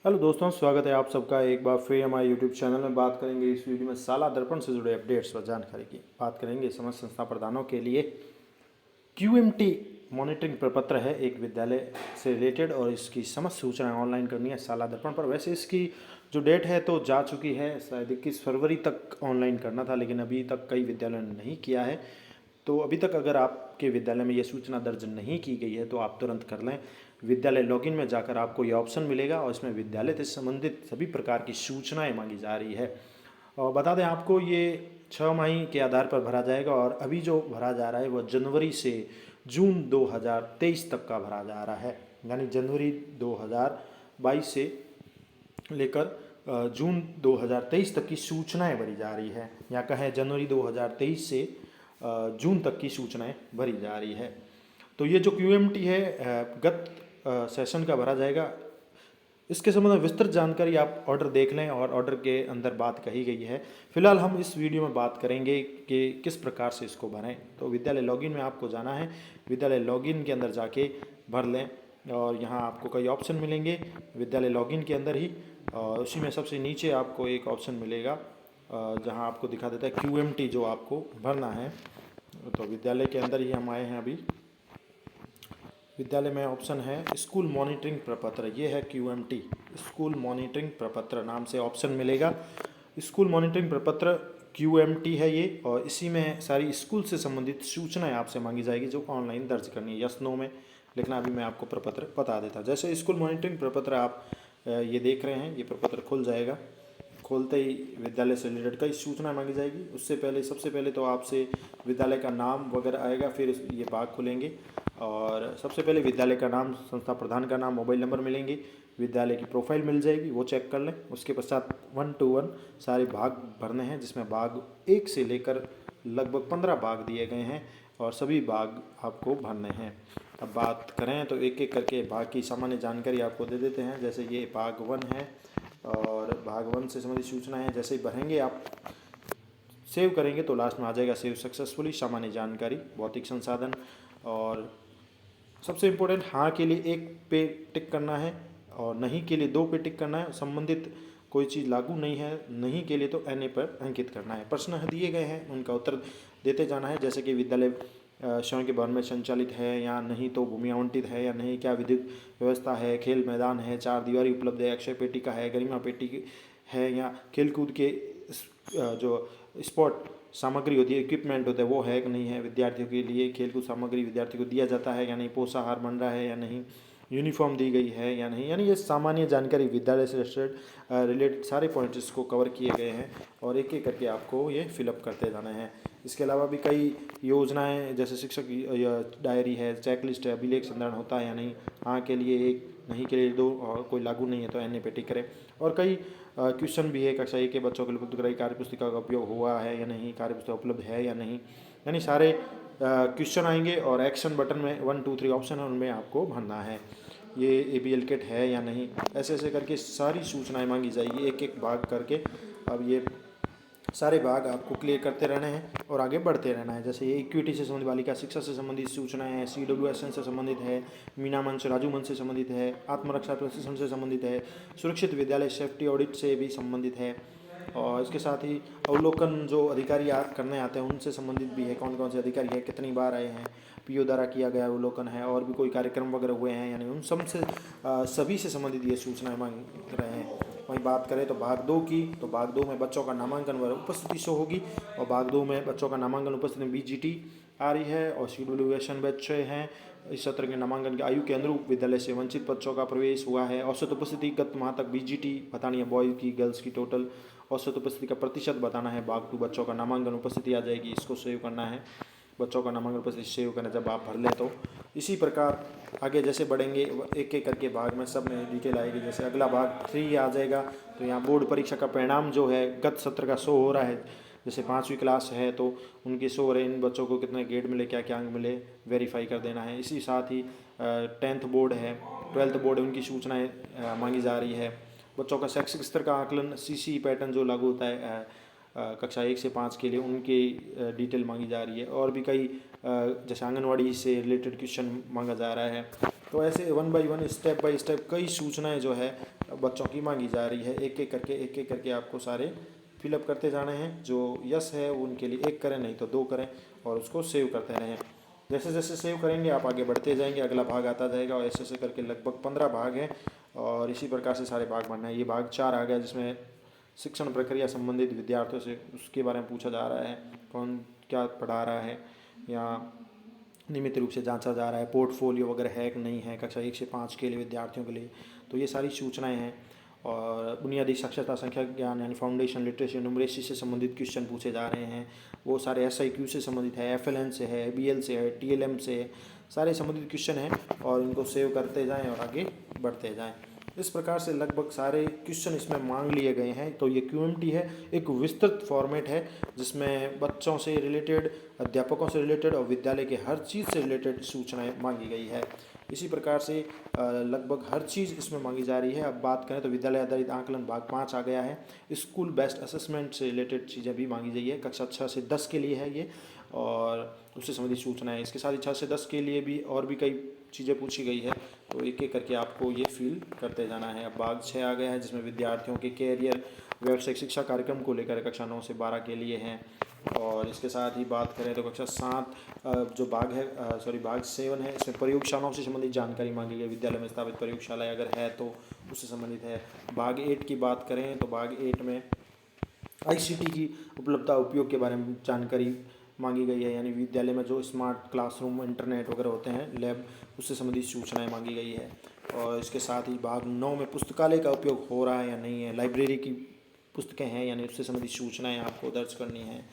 Hello दोस्तों, स्वागत है आप सबका एक बार फिर हमारे यूट्यूब चैनल में। बात करेंगे इस वीडियो में साला दर्पण से जुड़े अपडेट्स व जानकारी की। बात करेंगे समस्त संस्था प्रधानों के लिए क्यूएमटी मॉनिटरिंग प्रपत्र है एक विद्यालय से रिलेटेड, और इसकी समस्त सूचनाएं ऑनलाइन करनी है साला दर्पण पर। वैसे इसकी जो डेट है तो जा चुकी है, शायद 21 फरवरी तक ऑनलाइन करना था, लेकिन अभी तक कई विद्यालयों ने नहीं किया है। तो अभी तक अगर आपके विद्यालय में ये सूचना दर्ज नहीं की गई है तो आप तुरंत कर लें। विद्यालय लॉगिन में जाकर आपको ये ऑप्शन मिलेगा और इसमें विद्यालय से संबंधित सभी प्रकार की सूचनाएं मांगी जा रही है। और बता दें आपको, ये 6 माही के आधार पर भरा जाएगा, और अभी जो भरा जा रहा है वह जनवरी से जून 2023 तक का भरा जा रहा है। यानी जनवरी 2022 से लेकर जून 2023 तक की सूचनाएं भरी जा रही है, या कहें जनवरी 2023 से जून तक की सूचनाएं भरी जा रही है। तो ये जो क्यूएमटी है गत सेशन का भरा जाएगा। इसके संबंध में विस्तृत जानकारी आप ऑर्डर देख लें, और ऑर्डर के अंदर बात कही गई है। फिलहाल हम इस वीडियो में बात करेंगे कि किस प्रकार से इसको भरें। तो विद्यालय लॉगिन में आपको जाना है, विद्यालय लॉगिन के अंदर जाके भर लें, और यहाँ आपको कई ऑप्शन मिलेंगे विद्यालय लॉगिन के अंदर ही। और उसी में सबसे नीचे आपको एक ऑप्शन मिलेगा जहाँ आपको दिखा देता है क्यूएमटी जो आपको भरना है। तो विद्यालय के अंदर ही हम आए हैं अभी। विद्यालय में ऑप्शन है स्कूल मॉनिटरिंग प्रपत्र, ये है क्यूएमटी, स्कूल मॉनिटरिंग प्रपत्र नाम से ऑप्शन मिलेगा। स्कूल मॉनिटरिंग प्रपत्र क्यूएमटी है ये, और इसी में सारी स्कूल से संबंधित सूचनाएं आपसे मांगी जाएगी जो ऑनलाइन दर्ज करनी है, यस नो में लिखना। अभी मैं आपको प्रपत्र बता देता। जैसे स्कूल मॉनिटरिंग प्रपत्र आप ये देख रहे हैं, ये प्रपत्र खुल जाएगा। खोलते ही विद्यालय से रिलेटेड कई सूचनाएं मांगी जाएगी। उससे पहले सबसे पहले तो आपसे विद्यालय का नाम वगैरह आएगा, फिर ये भाग खुलेंगे, और सबसे पहले विद्यालय का नाम, संस्था प्रधान का नाम, मोबाइल नंबर मिलेंगे, विद्यालय की प्रोफाइल मिल जाएगी, वो चेक कर लें। उसके पश्चात 1 to 1 सारे भाग भरने हैं, जिसमें भाग 1 से लेकर लगभग 15 भाग दिए गए हैं, और सभी भाग आपको भरने हैं। अब बात करें तो एक एक करके भाग की सामान्य जानकारी आपको दे देते हैं। जैसे ये भाग 1 है, और भाग 1 से संबंधित सूचना है। जैसे ही भरेंगे आप, सेव करेंगे तो लास्ट में आ जाएगा सेव सक्सेसफुली, सामान्य जानकारी, भौतिक संसाधन। और सबसे इम्पोर्टेंट, हाँ के लिए 1 पे टिक करना है, और नहीं के लिए 2 पे टिक करना है। संबंधित कोई चीज़ लागू नहीं है, नहीं के लिए तो NA पर अंकित करना है। प्रश्न दिए गए हैं, उनका उत्तर देते जाना है। जैसे कि विद्यालय स्वयं के भवन में संचालित है या नहीं, तो भूमि आवंटित है या नहीं, क्या विद्युत व्यवस्था है, खेल मैदान है, 4 दीवारी उपलब्ध है, अक्षय पेटिका है, गरिमा पेटी है, या खेलकूद के जो स्पोर्ट सामग्री होती है, इक्विपमेंट होता है, वो है कि नहीं है, विद्यार्थियों के लिए खेलकूद सामग्री विद्यार्थी को दिया जाता है या नहीं, पोषाहार बन रहा है या नहीं, यूनिफॉर्म दी गई है या नहीं। यानी ये सामान्य जानकारी विद्यालय से रिलेटेड सारे पॉइंट्स इसको कवर किए गए हैं, और एक एक करके आपको ये फिलअप करते जाना है। इसके अलावा भी कई योजनाएं, जैसे शिक्षक डायरी है, चेकलिस्ट है, अभिलेख संधारण होता है या नहीं, हाँ के लिए 1, नहीं के लिए 2, और कोई लागू नहीं है तो NA पे टिक करें। और कई क्वेश्चन भी है, कक्षा 1 के बच्चों के लिए उपलब्ध कराई कार्यपुस्तिका का उपयोग हुआ है या नहीं, कार्यपुस्तिका उपलब्ध है या नहीं। यानी सारे क्वेश्चन आएंगे, और एक्शन बटन में 1 2 3 ऑप्शन है, उनमें आपको भरना है ये ABL किट है या नहीं। ऐसे ऐसे करके सारी सूचनाएं मांगी जाएगी, एक एक भाग करके। अब ये सारे भाग आपको क्लियर करते रहने हैं और आगे बढ़ते रहना है। जैसे ये इक्विटी से संबंधित, बालिका शिक्षा से संबंधित सूचनाएं हैं, CWSN से संबंधित है, मीना मंच, राजू मंच से संबंधित है, आत्मरक्षा प्रशिक्षण से संबंधित है, सुरक्षित विद्यालय सेफ्टी ऑडिट से भी संबंधित है, और इसके साथ ही अवलोकन जो अधिकारी करने आते हैं उनसे संबंधित भी है, कौन कौन से अधिकारी है, कितनी बार आए हैं, PO द्वारा किया गया अवलोकन है, और भी कोई कार्यक्रम वगैरह हुए हैं, यानी उन सब से सभी से संबंधित ये सूचनाएं मांग रहे हैं। वहीं बात करें तो भाग 2 की, तो भाग 2 में बच्चों का नामांकन व उपस्थिति शो होगी, और भाग 2 में बच्चों का नामांकन उपस्थिति में BGT आ रही है, और CWSN बच्चे हैं। इस सत्र के नामांकन की आयु के अनुरूप विद्यालय से वंचित बच्चों का प्रवेश हुआ है। औसत उपस्थिति गत माह तक BGT बतानी है, बॉयज़ की, गर्ल्स की, टोटल औसत उपस्थिति का प्रतिशत बताना है। भाग 2 बच्चों का नामांकन उपस्थिति आ जाएगी, इसको सेव करना है। बच्चों का नामांकन उपस्थिति सेव करना जब आप भर लें तो। इसी प्रकार आगे जैसे बढ़ेंगे, एक एक करके भाग में सब में डिटेल आएगी। जैसे अगला भाग 3 आ जाएगा, तो यहाँ बोर्ड परीक्षा का परिणाम जो है गत सत्र का शो हो रहा है। जैसे 5वीं क्लास है तो उनके शो हो रहे, इन बच्चों को कितने ग्रेड मिले, क्या क्या अंक मिले, वेरीफाई कर देना है। इसी साथ ही 10th बोर्ड है, 12th बोर्ड है, उनकी सूचनाएँ मांगी जा रही है। बच्चों का शैक्षिक स्तर का आकलन, CC पैटर्न जो लागू होता है कक्षा 1 से 5 के लिए, उनकी डिटेल मांगी जा रही है। और भी कई जैसे आंगनवाड़ी से रिलेटेड क्वेश्चन मांगा जा रहा है। तो ऐसे 1 by 1 स्टेप बाय स्टेप कई सूचनाएं जो है बच्चों की मांगी जा रही है। एक एक करके आपको सारे फिलअप करते जाने हैं। जो यस है उनके लिए 1 करें, नहीं तो 2 करें और उसको सेव करते रहें। जैसे जैसे सेव करेंगे आप आगे बढ़ते जाएंगे, अगला भाग आता जाएगा और ऐसे ऐसे करके लगभग 15 भाग हैं और इसी प्रकार से सारे भाग बनना है। ये भाग 4 आ गया जिसमें शिक्षण प्रक्रिया संबंधित विद्यार्थियों से उसके बारे में पूछा जा रहा है, कौन क्या पढ़ा रहा है या नियमित रूप से जांचा जा रहा है, पोर्टफोलियो वगैरह है कि नहीं है कक्षा 1 से 5 के लिए विद्यार्थियों के लिए। तो ये सारी सूचनाएं हैं। और बुनियादी साक्षरता संख्या ज्ञान यानी फाउंडेशन लिटरेसी न्यूमरेसी से संबंधित क्वेश्चन पूछे जा रहे हैं। वो सारे SIQ से संबंधित है, FLN से है, BL से है, TLM से है, सारे संबंधित क्वेश्चन हैं और इनको सेव करते जाएं और आगे बढ़ते जाएं। इस प्रकार से लगभग सारे क्वेश्चन इसमें मांग लिए गए हैं। तो ये QMT है, एक विस्तृत फॉर्मेट है जिसमें बच्चों से रिलेटेड, अध्यापकों से रिलेटेड और विद्यालय के हर चीज़ से रिलेटेड सूचनाएं मांगी गई है। इसी प्रकार से लगभग हर चीज़ इसमें मांगी जा रही है। अब बात करें तो विद्यालय आधारित आकलन भाग 5 आ गया है। स्कूल बेस्ड असेसमेंट से रिलेटेड चीज़ें भी मांगी गई है। कक्षा 6 से 10 के लिए है ये और उससे संबंधित सूचनाएं। इसके साथ ही 6 से 10 के लिए भी और भी कई चीज़ें पूछी गई है। तो एक एक करके आपको ये फील करते जाना है। अब भाग 6 आ गया है जिसमें विद्यार्थियों के कैरियर व्यावसायिक शिक्षा कार्यक्रम को लेकर कक्षा 9 से 12 के लिए हैं। और इसके साथ ही बात करें तो कक्षा 7 जो भाग है भाग 7 है, इसमें प्रयोगशालाओं से संबंधित जानकारी मांगी गई। विद्यालय में स्थापित प्रयोगशालाएं अगर है तो उससे संबंधित है। भाग 8 की बात करें तो भाग 8 में ICT की उपलब्धता उपयोग के बारे में जानकारी मांगी गई है, यानी विद्यालय में जो स्मार्ट क्लासरूम इंटरनेट वगैरह होते हैं लैब, उससे संबंधित सूचनाएं मांगी गई है। और इसके साथ ही भाग 9 में पुस्तकालय का उपयोग हो रहा है या नहीं है, लाइब्रेरी की पुस्तकें हैं यानी उससे संबंधित सूचनाएं आपको दर्ज करनी है।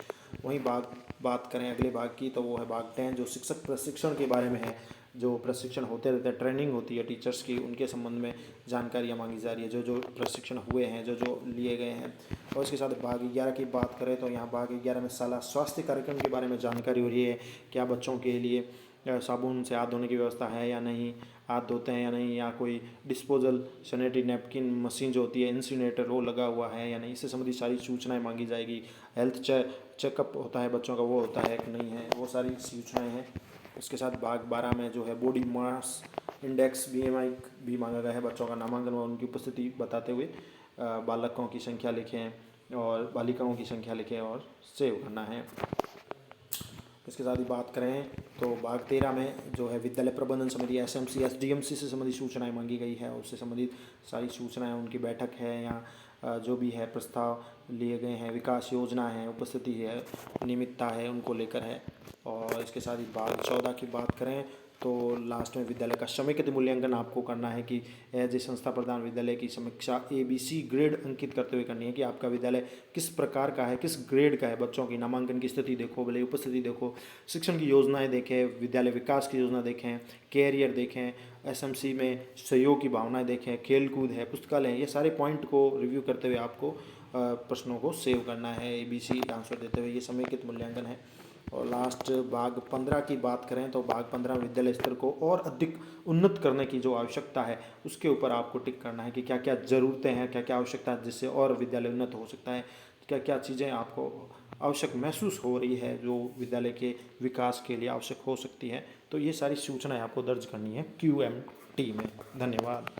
वहीं बात करें अगले भाग की तो वो है भाग 10 जो शिक्षक प्रशिक्षण के बारे में है। जो प्रशिक्षण होते रहते हैं, ट्रेनिंग होती है टीचर्स की, उनके संबंध में जानकारियाँ मांगी जा रही है, जो जो प्रशिक्षण हुए हैं, जो जो लिए गए हैं। और इसके साथ भाग 11 की बात करें तो यहाँ भाग 11 में शाला स्वास्थ्य कार्यक्रम के बारे में जानकारी हो रही है। क्या बच्चों के लिए साबुन से हाथ धोने की व्यवस्था है या नहीं, हाथ धोते हैं या नहीं, या कोई डिस्पोजल सैनिटरी नैपकिन मशीन जो होती है इंसिनेटर वो लगा हुआ है या नहीं, इससे संबंधित सारी सूचनाएं मांगी जाएगी। हेल्थ चेकअप होता है बच्चों का, वो होता है कि नहीं है, वो सारी सूचनाएं हैं। इसके साथ भाग 12 में जो है बॉडी मास इंडेक्स BMI भी मांगा गया है। बच्चों का नामांकन और उनकी उपस्थिति बताते हुए बालकों की संख्या लिखें और बालिकाओं की संख्या लिखें और सेव करना है। इसके साथ ही बात करें तो भाग 13 में जो है विद्यालय प्रबंधन समिति SMC SDMC से संबंधित सूचनाएं मांगी गई है। उससे संबंधित सारी सूचनाएं, उनकी बैठक है या जो भी है प्रस्ताव लिए गए हैं, विकास योजना है, उपस्थिति है, नियमितता है, उनको लेकर है। और इसके साथ ही भाग 14 की बात करें तो लास्ट में विद्यालय का समेकित मूल्यांकन आपको करना है कि एज ए संस्था प्रधान विद्यालय की समीक्षा ABC ग्रेड अंकित करते हुए करनी है कि आपका विद्यालय किस प्रकार का है, किस ग्रेड का है। बच्चों की नामांकन की स्थिति देखो, भले उपस्थिति देखो, शिक्षण की योजनाएं देखें, विद्यालय विकास की योजना देखें, कैरियर देखें, SMC में सहयोग की भावनाएं देखें, खेलकूद है, पुस्तकालय है, ये सारे पॉइंट को रिव्यू करते हुए आपको प्रश्नों को सेव करना है ABC आंसर देते हुए। ये समेकित मूल्यांकन है। और लास्ट भाग 15 की बात करें तो भाग 15 विद्यालय स्तर को और अधिक उन्नत करने की जो आवश्यकता है उसके ऊपर आपको टिक करना है कि क्या क्या ज़रूरतें हैं, क्या क्या आवश्यकता है जिससे और विद्यालय उन्नत हो सकता है, क्या क्या चीज़ें आपको आवश्यक महसूस हो रही है जो विद्यालय के विकास के लिए आवश्यक हो सकती है। तो ये सारी सूचनाएं आपको दर्ज करनी है QMT में। धन्यवाद।